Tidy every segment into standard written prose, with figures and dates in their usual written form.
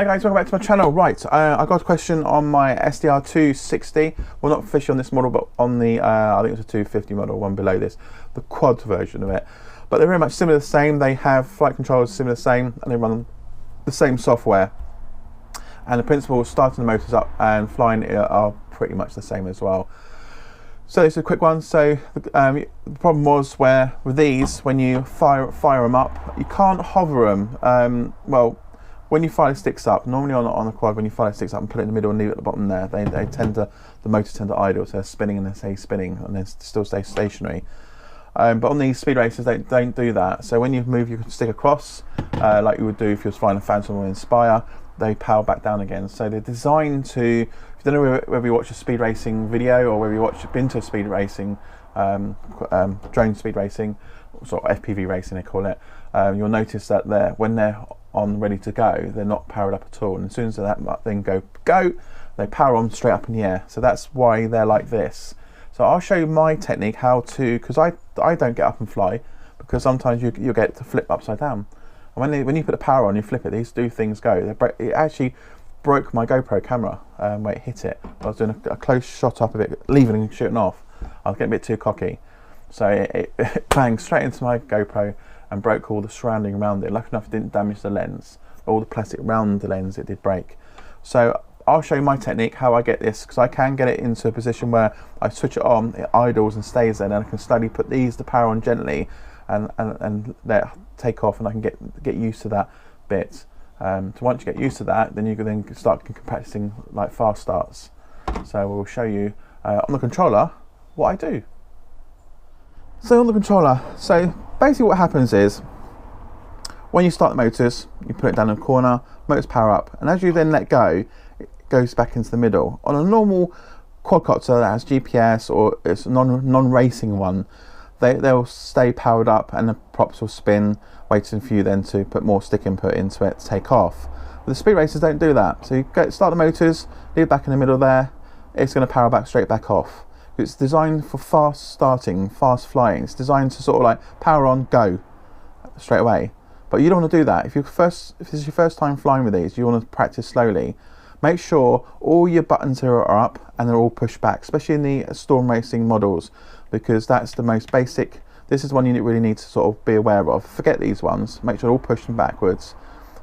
Hi guys, welcome back to my channel. Right, I got a question on my SDR260. Well, not officially on this model, but on the, I think it's a 250 model, one below this, the quad version of it. But they're very much similar the same. They have flight controls similar the same, and they run the same software. And the principles starting the motors up and flying are pretty much the same as well. So this is a quick one. So the problem was where with these, when you fire them up, you can't hover them. Well, when you fire the sticks up, normally on a quad, when you fire the sticks up and put it in the middle and leave it at the bottom there, they tend to, the motors tend to idle, so they're spinning and they stay spinning and they still stay stationary. But on these speed racers, they don't do that. So when you move your stick across, like you would do if you was flying a Phantom or Inspire, they power back down again. So they're designed to, if you don't know whether you watch a speed racing video or whether you been to a speed racing, drone speed racing, sort of FPV racing they call it, you'll notice that when they're on ready to go, they're not powered up at all. And as soon as that thing go, they power on straight up in the air. So that's why they're like this. So I'll show you my technique how to, because I don't get up and fly, because sometimes you get to flip upside down. And when you put the power on, you flip it, these things go. It actually broke my GoPro camera when it hit it. I was doing a close shot up of it, leaving and shooting off. I was getting a bit too cocky. So it banged straight into my GoPro and broke all the surrounding around it. Lucky enough it didn't damage the lens. All the plastic around the lens it did break. So I'll show you my technique, how I get this, because I can get it into a position where I switch it on, it idles and stays there, and I can slowly put the power on gently and let it take off, and I can get used to that bit. So once you get used to that, then you can then start practicing like fast starts. So we'll show you on the controller what I do. So on the controller, so basically what happens is when you start the motors, you put it down in the corner, motors power up, and as you then let go, it goes back into the middle. On a normal quadcopter that has GPS or it's a non-racing one, they'll stay powered up and the props will spin, waiting for you then to put more stick input into it to take off. But the speed racers don't do that. So you start the motors, leave it back in the middle there, it's going to power back straight back off. It's designed for fast starting, fast flying. It's designed to sort of like power on, go straight away. But you don't want to do that. If this is your first time flying with these, you want to practice slowly. Make sure all your buttons are up and they're all pushed back, especially in the Storm Racing models, because that's the most basic. This is one you really need to sort of be aware of. Forget these ones. Make sure they're all pushed backwards.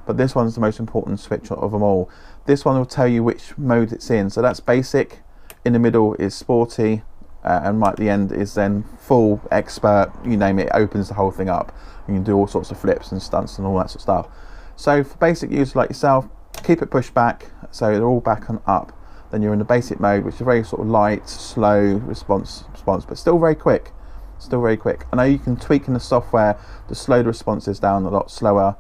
But this one's the most important switch of them all. This one will tell you which mode it's in. So that's basic. In the middle is sporty, and right at the end is then full, expert, you name it, opens the whole thing up. You can do all sorts of flips and stunts and all that sort of stuff. So for basic users like yourself, keep it pushed back so they're all back and up. Then you're in the basic mode, which is very sort of light, slow response, but still very quick. Still very quick. I know you can tweak in the software to slow the responses down a lot slower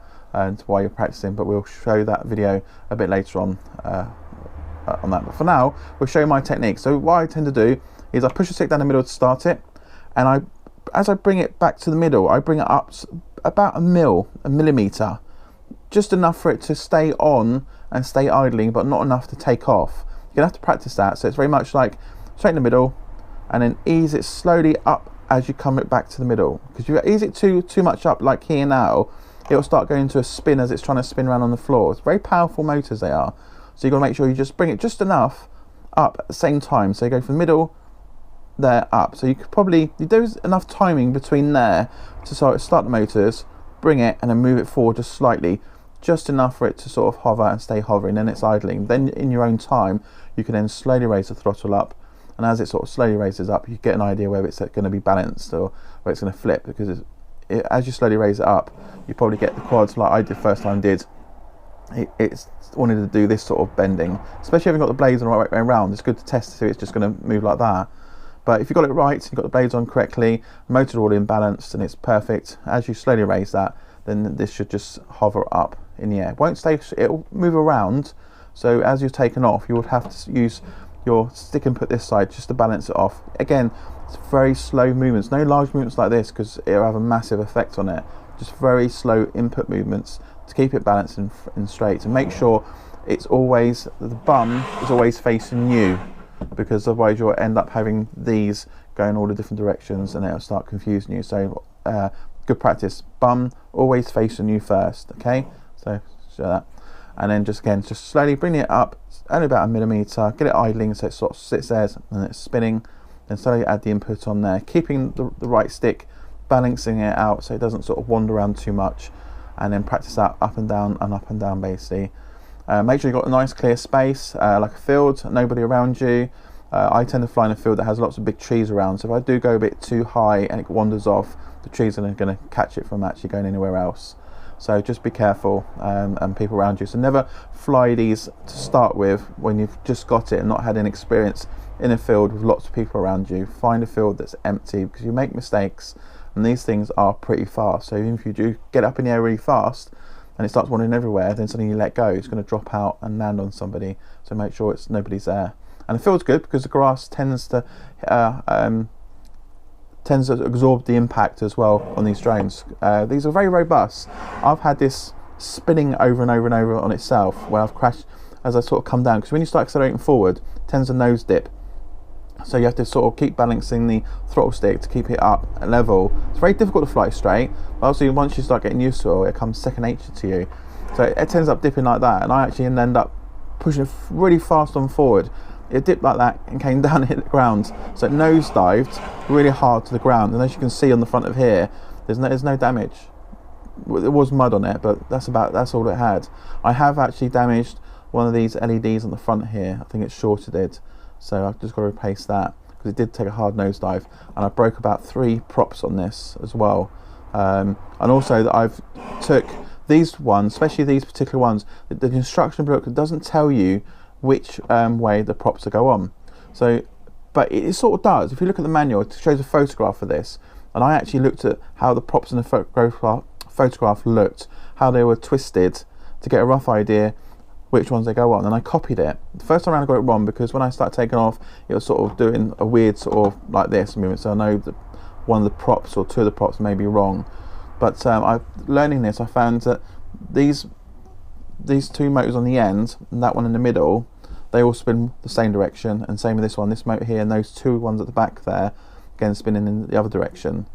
while you're practicing, but we'll show that video a bit later on that. But for now, we'll show you my technique. So what I tend to do is I push the stick down the middle to start it, and as I bring it back to the middle, I bring it up about a millimeter, just enough for it to stay on and stay idling, but not enough to take off. You're gonna have to practice that. So it's very much like straight in the middle, and then ease it slowly up as you come it back to the middle. Because if you ease it too much up, like here now, it'll start going into a spin as it's trying to spin around on the floor. It's very powerful motors they are. So you've got to make sure you just bring it just enough up at the same time. So you go from the middle, there, up. So you could probably, there's enough timing between there to sort of start the motors, bring it, and then move it forward just slightly, just enough for it to sort of hover and stay hovering, then it's idling. Then in your own time, you can then slowly raise the throttle up, and as it sort of slowly raises up, you get an idea whether it's going to be balanced or where it's going to flip, because as you slowly raise it up, you probably get the quads like I did first time did. It's wanted to do this sort of bending, especially if you've got the blades on the right way around. It's good to test to see it's just going to move like that. But if you've got it right, you've got the blades on correctly, the motor all in balanced, and it's perfect. As you slowly raise that, then this should just hover up in the air. It won't stay, it'll move around. So as you're taking off, you would have to use your stick input this side just to balance it off. Again, it's very slow movements, no large movements like this, because it'll have a massive effect on it. Just very slow input movements to keep it balanced and straight, and make sure it's always, the bum is always facing you, because otherwise you'll end up having these going all the different directions and it'll start confusing you. So good practice, bum always facing you first. Okay, so show that. and then just again, just slowly bring it up, only about 1 millimeter, get it idling so it sort of sits there and it's spinning, then slowly add the input on there, keeping the right stick, balancing it out so it doesn't sort of wander around too much, and then practice that up and down basically. Make sure you've got a nice clear space, like a field, nobody around you. I tend to fly in a field that has lots of big trees around, so if I do go a bit too high and it wanders off, the trees are going to catch it from actually going anywhere else. So just be careful, and people around you. So never fly these to start with when you've just got it and not had any experience in a field with lots of people around you. Find a field that's empty, because you make mistakes, and these things are pretty fast. So even if you do get up in the air really fast and it starts wandering everywhere, then suddenly you let go, it's going to drop out and land on somebody. So make sure nobody's there. And the field's good because the grass tends to absorb the impact as well on these drones. These are very robust. I've had this spinning over and over and over on itself where I've crashed as I sort of come down, because when you start accelerating forward, it tends to nose dip. So you have to sort of keep balancing the throttle stick to keep it up at level. It's very difficult to fly straight, but obviously once you start getting used to it, it comes second nature to you. So it ends up dipping like that, and I actually end up pushing it really fast on forward. It dipped like that and came down and hit the ground. So it nosedived really hard to the ground, and as you can see on the front of here, there's no damage. There was mud on it, but that's all it had. I have actually damaged one of these LEDs on the front here. I think it's shorted it. So I've just got to replace that, because it did take a hard nosedive, and I broke about 3 props on this as well. And also that I've took these ones, especially these particular ones, the instruction book doesn't tell you which way the props to go on. So, but it sort of does. If you look at the manual, it shows a photograph of this, and I actually looked at how the props in the photograph looked, how they were twisted, to get a rough idea which ones they go on, and I copied it. The first time around I got it wrong, because when I started taking off, it was sort of doing a weird sort of like this movement, so I know that one of the props or 2 of the props may be wrong. But learning this, I found that these 2 motors on the end and that one in the middle, they all spin the same direction, and same with this one, this motor here, and those 2 ones at the back there, again spinning in the other direction.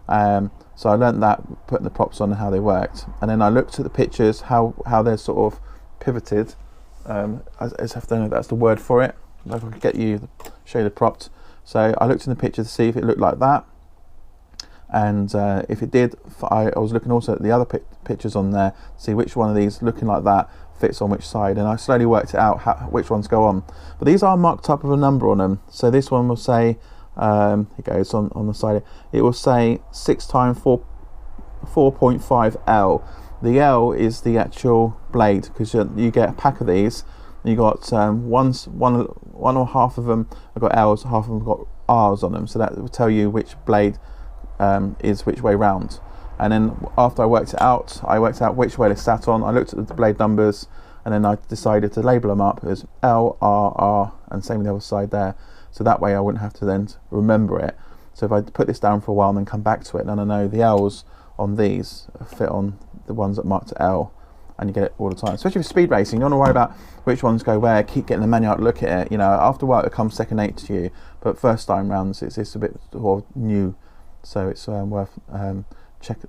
So I learned that, putting the props on and how they worked, and then I looked at the pictures, how they're sort of pivoted. I have to know if that's the word for it. If I could get you, show you the props. So I looked in the picture to see if it looked like that, and if it did, I was looking also at the other pictures on there to see which one of these looking like that fits on which side, and I slowly worked it out which ones go on. But these are marked up with a number on them. So this one will say, it goes on the side, it will say 6 times 4.5 L. The L is the actual blade, because you get a pack of these, and you got one or half of them have got L's, half of them have got R's on them, so that will tell you which blade is which way round. And then after I worked it out which way they sat on. I looked at the blade numbers, and then I decided to label them up as L, R, R, and same with the other side there, so that way I wouldn't have to then remember it. So if I put this down for a while and then come back to it, then I know the L's on these fit on the ones that marked L, and you get it all the time. Especially with speed racing, you don't want to worry about which ones go where. Keep getting the manual out, look at it. You know, after a while it becomes second nature to you, but first time rounds it's a bit sort of new, so it's worth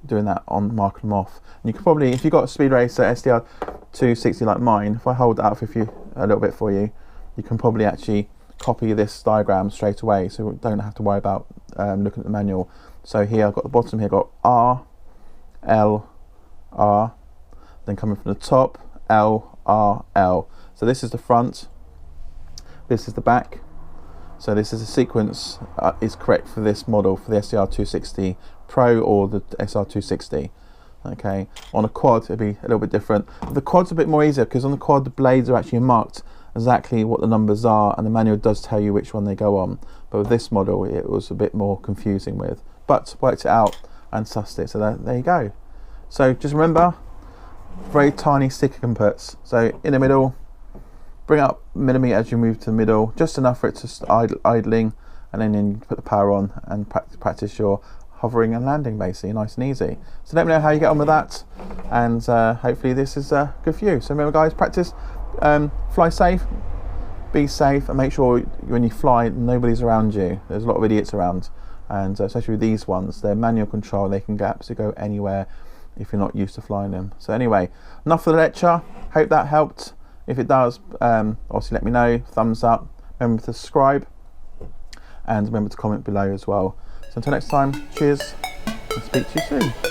doing that on, marking them off. And you can probably, if you've got a speed racer SDR 260 like mine, if I hold that up a little bit for you, you can probably actually copy this diagram straight away, so you don't have to worry about looking at the manual. So here I've got the bottom here, got R, L, R, then coming from the top, L, R, L. So this is the front, this is the back. So this is the sequence is correct for this model, for the SDR260 Pro or the SR260. Okay, on a quad it'd be a little bit different. The quad's a bit more easier, because on the quad the blades are actually marked exactly what the numbers are, and the manual does tell you which one they go on. But with this model it was a bit more confusing with, but worked it out and sussed it. So there you go. So just remember, very tiny sticker inputs. So in the middle, bring up a millimeter as you move to the middle, just enough for it to start idling, and then you put the power on and practice your hovering and landing basically, nice and easy. So let me know how you get on with that, and hopefully this is good for you. So remember guys, practice, fly safe, be safe, and make sure when you fly nobody's around you. There's a lot of idiots around, and especially with these ones, they're manual control, they can absolutely go anywhere if you're not used to flying them. So anyway, enough for the lecture. Hope that helped. If it does, obviously let me know. Thumbs up. Remember to subscribe, and remember to comment below as well. So until next time, cheers. I'll speak to you soon.